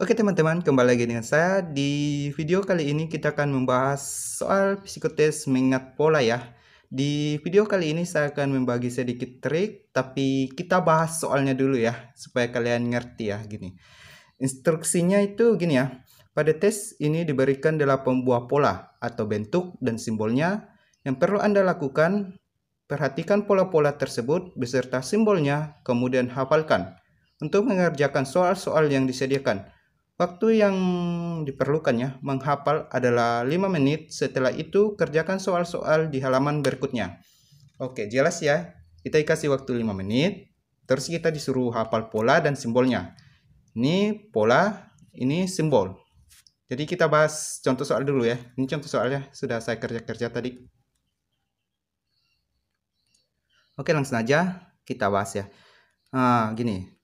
Oke teman-teman, kembali lagi dengan saya. Di video kali ini kita akan membahas soal psikotes mengingat pola ya. Di video kali ini saya akan membagi sedikit trik, tapi kita bahas soalnya dulu ya, supaya kalian ngerti ya gini. Instruksinya itu gini ya. Pada tes ini diberikan 8 buah pola atau bentuk dan simbolnya. Yang perlu Anda lakukan, perhatikan pola-pola tersebut beserta simbolnya, kemudian hafalkan. Untuk mengerjakan soal-soal yang disediakan, waktu yang diperlukannya menghafal adalah 5 menit. Setelah itu, kerjakan soal-soal di halaman berikutnya. Oke, jelas ya. Kita dikasih waktu 5 menit. Terus kita disuruh hafal pola dan simbolnya. Ini pola, ini simbol. Jadi kita bahas contoh soal dulu ya. Ini contoh soalnya sudah saya kerja-kerja tadi. Oke, langsung aja kita bahas ya. Gini.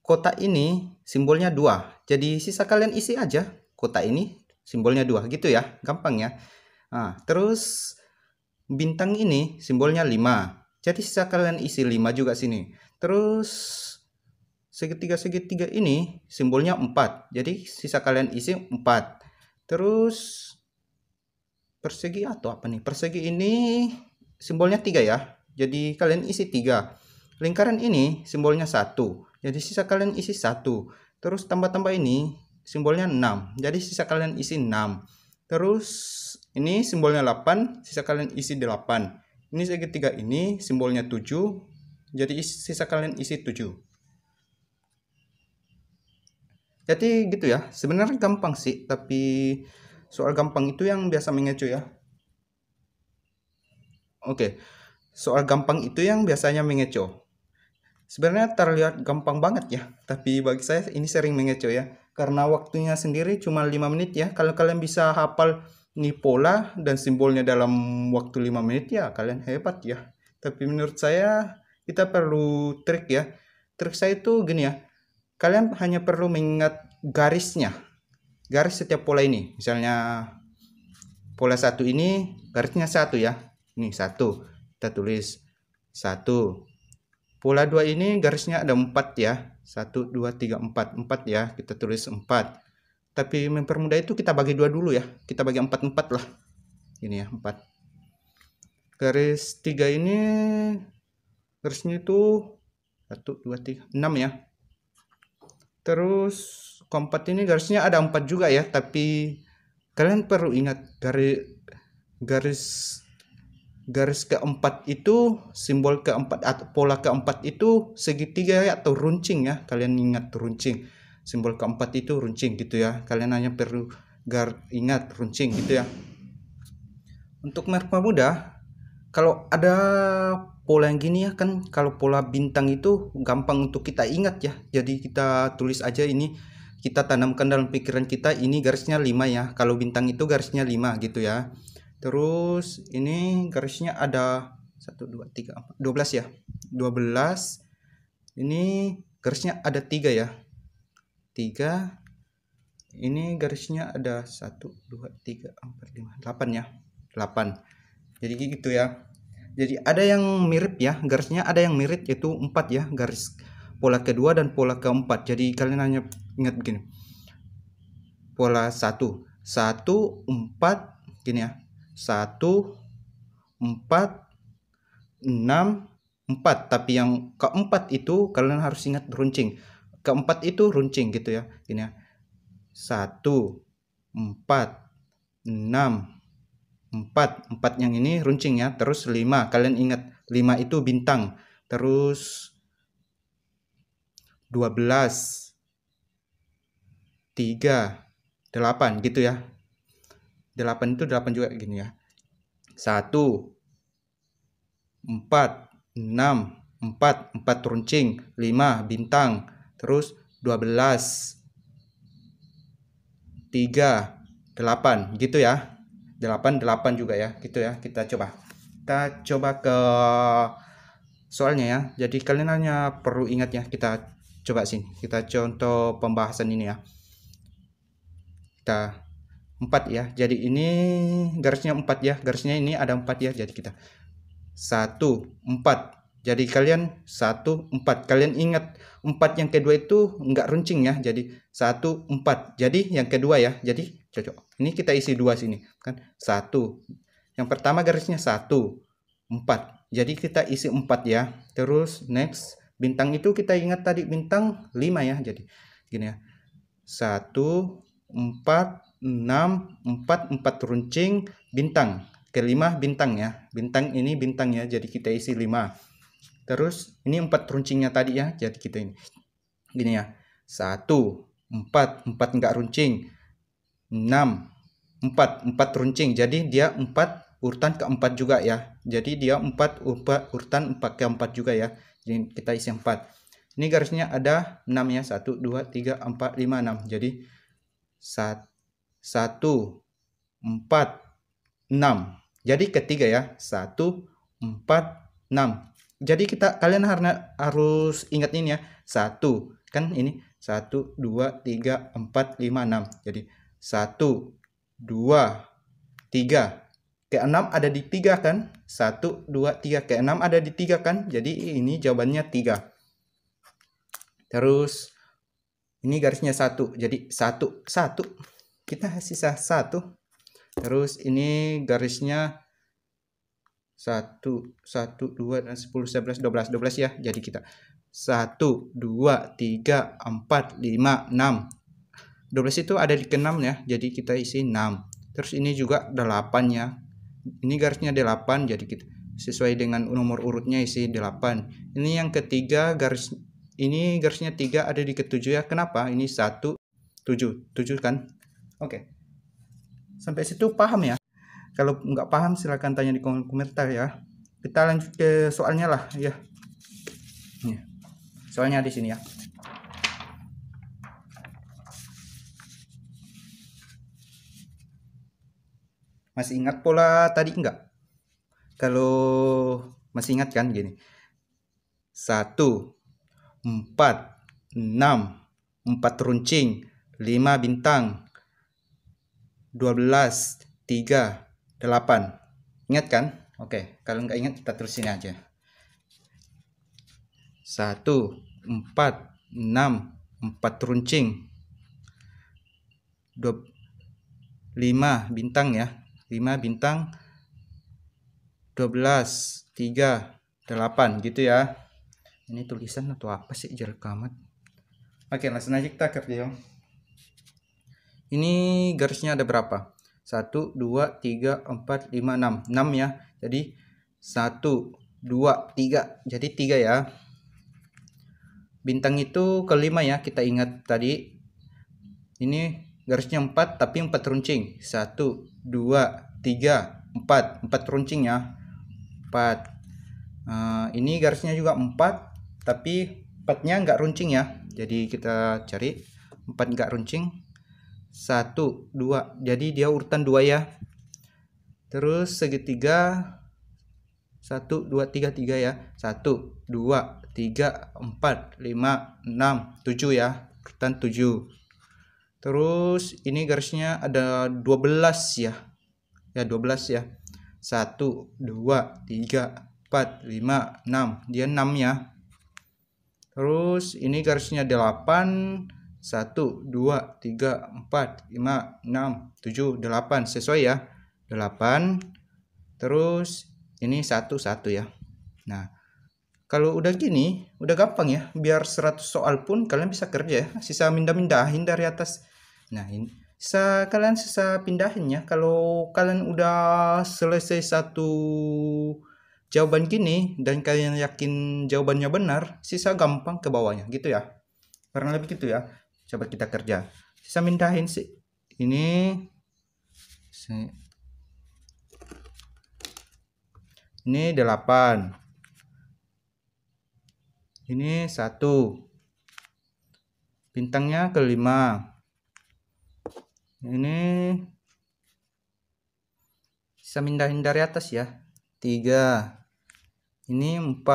Kotak ini simbolnya 2. Jadi sisa kalian isi aja. Kotak ini simbolnya 2 gitu ya. Gampang ya. Terus bintang ini simbolnya 5. Jadi sisa kalian isi 5 juga sini. Terus segitiga-segitiga ini simbolnya 4. Jadi sisa kalian isi 4. Terus persegi atau apa nih? Persegi ini simbolnya 3 ya. Jadi kalian isi 3. Lingkaran ini simbolnya 1. Jadi sisa kalian isi 1. Terus tambah-tambah ini simbolnya 6. Jadi sisa kalian isi 6. Terus ini simbolnya 8. Sisa kalian isi 8. Ini segitiga ini simbolnya 7. Jadi sisa kalian isi 7. Jadi gitu ya. Sebenarnya gampang sih. Tapi soal gampang itu yang biasa mengecoh ya. Oke. Soal gampang itu yang biasanya mengecoh. Sebenarnya terlihat gampang banget ya, tapi bagi saya ini sering mengecoh ya. Karena waktunya sendiri cuma 5 menit ya. Kalau kalian bisa hafal nih pola dan simbolnya dalam waktu 5 menit ya, kalian hebat ya. Tapi menurut saya kita perlu trik ya. Trik saya itu gini ya. Kalian hanya perlu mengingat garisnya. Garis setiap pola ini. Misalnya pola 1 ini garisnya 1 ya. Ini 1. Kita tulis 1. Pola 2 ini garisnya ada 4 ya. 1, 2, 3, 4. 4 ya. Kita tulis 4. Tapi mempermudah itu kita bagi 2 dulu ya. Kita bagi 4, 4 lah. Ini ya, 4. Garis 3 ini garisnya itu 1, 2, 3, 6 ya. Terus keempat ini garisnya ada 4 juga ya. Tapi kalian perlu ingat garis keempat itu, simbol keempat atau pola keempat itu segitiga ya, atau runcing ya. Kalian ingat runcing, simbol keempat itu runcing gitu ya. Kalian hanya perlu ingat runcing gitu ya. Untuk mempermudah, kalau ada pola yang gini ya kan, kalau pola bintang itu gampang untuk kita ingat ya. Jadi kita tulis aja ini, kita tanamkan dalam pikiran kita, ini garisnya 5 ya. Kalau bintang itu garisnya 5 gitu ya. Terus ini garisnya ada 1, 2, 3, 4, 12 ya. 12. Ini garisnya ada 3 ya. 3. Ini garisnya ada 1, 2, 3, 4, 5, 8 ya. 8. Jadi gitu ya. Jadi ada yang mirip ya. Garisnya ada yang mirip, yaitu 4 ya. Garis pola kedua dan pola keempat. Jadi kalian hanya ingat begini. Pola 1. 1, 4 gini ya. 1, 4, 6, 4. Tapi yang keempat itu kalian harus ingat runcing. Keempat itu runcing gitu ya. Gini ya. 1, 4, 6, 4. 4 yang ini runcing ya. Terus 5. Kalian ingat 5 itu bintang. Terus 12, 3, 8 gitu ya. 8 itu 8 juga gini ya. 1, 4, 6, 4. 4 runcing. 5 bintang. Terus 12, 3, 8 gitu ya. 8, 8 juga ya. Gitu ya. Kita coba ke soalnya ya. Jadi kalian hanya perlu ingat ya. Kita coba sini. Kita contoh pembahasan ini ya. Kita 4 ya. Jadi ini garisnya 4 ya. Garisnya ini ada 4 ya. Jadi kita 1, 4. Jadi kalian 1 4. Kalian ingat 4 yang kedua itu enggak runcing ya. Jadi 1 4. Jadi yang kedua ya. Jadi cocok. Ini kita isi 2 sini kan. 1. Yang pertama garisnya 1 4. Jadi kita isi 4 ya. Terus next, bintang itu kita ingat tadi bintang 5 ya. Jadi gini ya. 1 4 6 4 runcing bintang. Kelima bintang ya. Bintang ini bintang ya. Jadi kita isi 5. Terus ini 4 runcingnya tadi ya. Jadi kita ini gini ya. 1 4 enggak runcing. 6 4 runcing. Jadi dia 4 urutan keempat juga ya. Jadi dia 4 urutan 4 keempat juga ya. Jadi kita isi 4. Ini garisnya ada 6 ya. 1 2 3 4 5 6. Jadi 1 4 6. Jadi ketiga ya. 1 4 6. Jadi kalian harus ingat ini ya. 1 kan ini 1 2 3 4 5 6. Jadi 1 2 3 ke 6 ada di 3 kan. 1 2 3 ke 6 ada di 3 kan. Jadi ini jawabannya 3. Terus ini garisnya 1. Jadi 1 kita sisa 1. Terus ini garisnya 1 2 dan 10 11 12 ya. Jadi kita 1 2 3 4 5 6. 12 itu ada di ke-6 ya. Jadi kita isi 6. Terus ini juga 8 ya. Ini garisnya 8. Jadi kita sesuai dengan nomor urutnya isi 8. Ini yang ketiga ini garisnya 3 ada di ke-7 ya. Kenapa? Ini 1 7 kan. Oke. Sampai situ paham ya? Kalau nggak paham silahkan tanya di kolom komentar ya. Kita lanjut ke soalnya lah ya. Nih, soalnya di sini ya. Masih ingat pola tadi enggak? Kalau masih ingat kan gini. 1 4 6 4 runcing 5 bintang 12 3 8. Ingat kan? Oke, kalau nggak ingat kita terusin aja. 1 4 6 4 runcing 5 bintang ya. 5 bintang 12 3 8 gitu ya. Ini tulisan atau apa sih jelek amat. Oke, langsung aja kita kerja. Ini garisnya ada berapa? 1 2 3 4 5 6 ya. Jadi 1 2 3. Jadi 3 ya. Bintang itu kelima ya, kita ingat tadi. Ini garisnya 4 tapi 4 runcing. 1 2 3 4 runcing ya. 4. Ini garisnya juga 4 tapi 4-nya enggak runcing ya. Jadi kita cari 4 enggak runcing. 1 2. Jadi dia urutan 2 ya. Terus segitiga 1 2 3 3 ya. 1 2 3 4 5 6 7 ya. Urutan 7. Terus ini garisnya ada 12 ya. Ya 12 ya. 1 2 3 4 5 6. Dia 6 ya. Terus ini garisnya 8. 1 2 3 4 5 6 7 8. Sesuai ya. 8. Terus ini 1 ya. Nah, kalau udah gini udah gampang ya. Biar 100 soal pun kalian bisa kerja ya. Sisa mindah-mindahin dari atas. Nah, ini kalian sisa pindahin ya. Kalau kalian udah selesai satu jawaban gini dan kalian yakin jawabannya benar, sisa gampang ke bawahnya gitu ya. Karena lebih gitu ya. Coba kita kerja. Sisa mindahin sih. Ini 8. Ini 1. Bintangnya kelima. Ini bisa mindahin dari atas ya. 3. Ini 4.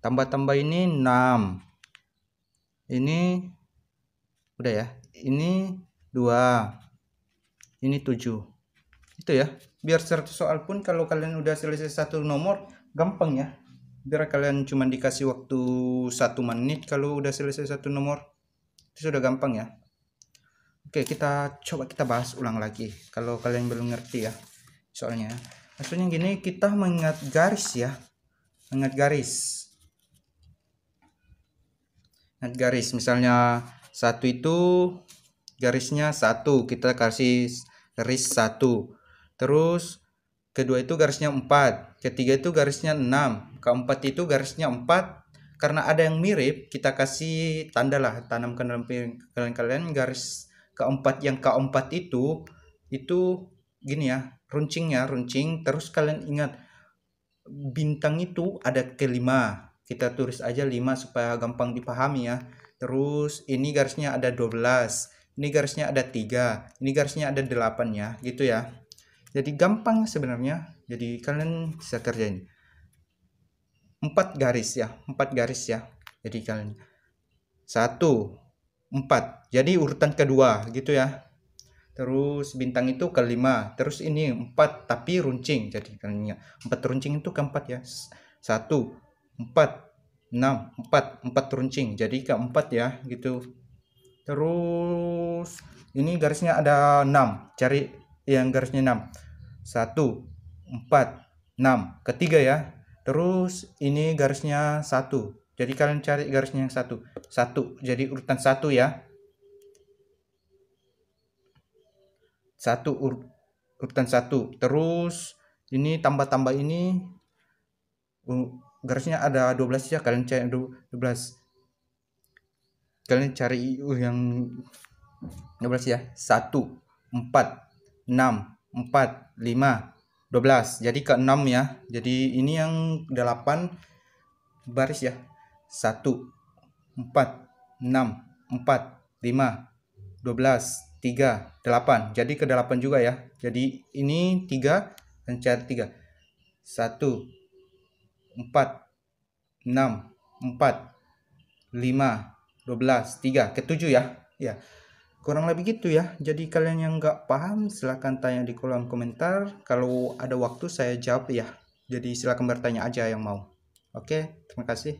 Tambah-tambah ini 6. Ini udah ya. Ini 2. Ini 7. Itu ya. Biar 100 soal pun kalau kalian udah selesai satu nomor gampang ya. Biar kalian cuma dikasih waktu 1 menit kalau udah selesai satu nomor. Itu sudah gampang ya. Oke, kita coba kita bahas ulang lagi kalau kalian belum ngerti ya. Soalnya maksudnya gini, kita mengingat garis ya. Ingat garis. Ingat garis, misalnya satu itu garisnya 1, kita kasih garis 1. Terus kedua itu garisnya 4, ketiga itu garisnya 6, keempat itu garisnya 4. Karena ada yang mirip, kita kasih tanda lah, tanamkan dalam pikiran kalian garis keempat. Yang keempat itu gini ya, runcingnya runcing. Terus kalian ingat bintang itu ada kelima, kita tulis aja 5 supaya gampang dipahami ya. Terus ini garisnya ada 12, ini garisnya ada 3, ini garisnya ada 8 ya, gitu ya. Jadi gampang sebenarnya, jadi kalian bisa kerjain 4 garis ya, 4 garis ya. Jadi kalian 1, 4, jadi urutan kedua gitu ya. Terus bintang itu kelima, terus ini 4 tapi runcing, jadi kalian 4 runcing itu keempat ya. 1, 4, 6, 4 runcing, jadi keempat ya gitu. Terus ini garisnya ada 6, cari yang garisnya 6. 1, 4, 6, ketiga ya. Terus ini garisnya 1, jadi kalian cari garisnya yang 1, jadi urutan 1 ya. 1 urutan 1. Terus ini tambah ini garisnya ada 12 ya, kalian cari 12. Kalian cari yang 12 ya. 1, 4, 6, 4, 5, 12. Jadi ke 6 ya. Jadi ini yang 8 baris ya. 1, 4, 6, 4, 5, 12, 3, 8. Jadi ke 8 juga ya. Jadi ini 3 dan cari 3. 1, 4, 6, 4, 5, 12, 3, ke 7 ya. Ya. Kurang lebih gitu ya. Jadi kalian yang nggak paham silahkan tanya di kolom komentar. Kalau ada waktu saya jawab ya. Jadi silahkan bertanya aja yang mau. Oke, terima kasih.